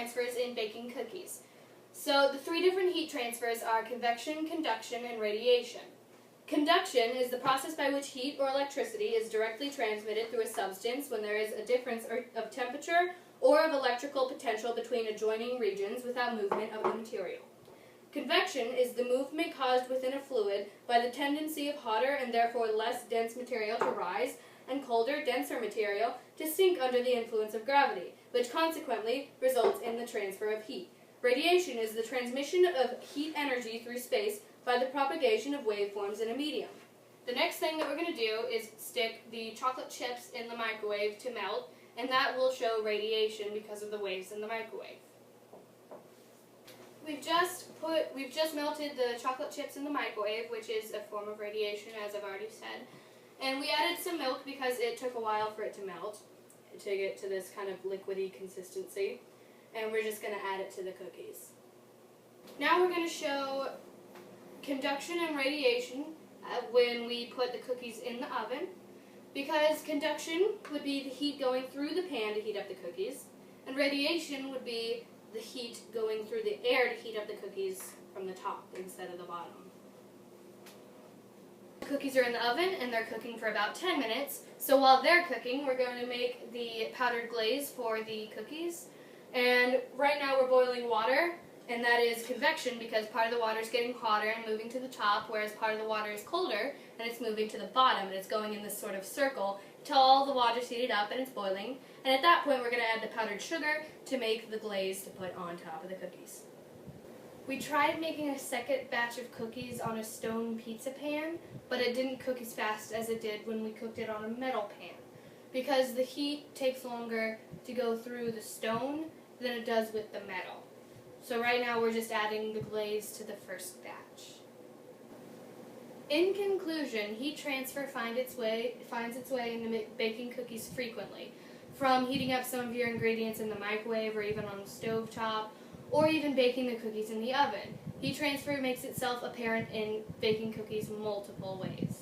transfers in baking cookies. So the three different heat transfers are convection, conduction, and radiation. Conduction is the process by which heat or electricity is directly transmitted through a substance when there is a difference of temperature or of electrical potential between adjoining regions without movement of the material. Convection is the movement caused within a fluid by the tendency of hotter and therefore less dense material to rise and colder, denser material to sink under the influence of gravity, which consequently results in the transfer of heat. Radiation is the transmission of heat energy through space by the propagation of waveforms in a medium. The next thing that we're going to do is stick the chocolate chips in the microwave to melt, and that will show radiation because of the waves in the microwave. We've just melted the chocolate chips in the microwave, which is a form of radiation, as I've already said. And we added some milk because it took a while for it to melt, to get to this kind of liquidy consistency. And we're just going to add it to the cookies. Now we're going to show conduction and radiation when we put the cookies in the oven, because conduction would be the heat going through the pan to heat up the cookies, and radiation would be the heat going through the air to heat up the cookies from the top instead of the bottom. The cookies are in the oven and they're cooking for about 10 minutes, so while they're cooking we're going to make the powdered glaze for the cookies. And right now we're boiling water, and that is convection because part of the water is getting hotter and moving to the top, whereas part of the water is colder and it's moving to the bottom, and it's going in this sort of circle until all the water's heated up and it's boiling. And at that point we're going to add the powdered sugar to make the glaze to put on top of the cookies. We tried making a second batch of cookies on a stone pizza pan, but it didn't cook as fast as it did when we cooked it on a metal pan, because the heat takes longer to go through the stone than it does with the metal. So right now we're just adding the glaze to the first batch. In conclusion, heat transfer finds its way into baking cookies frequently, from heating up some of your ingredients in the microwave or even on the stove top, or even baking the cookies in the oven. Heat transfer makes itself apparent in baking cookies multiple ways.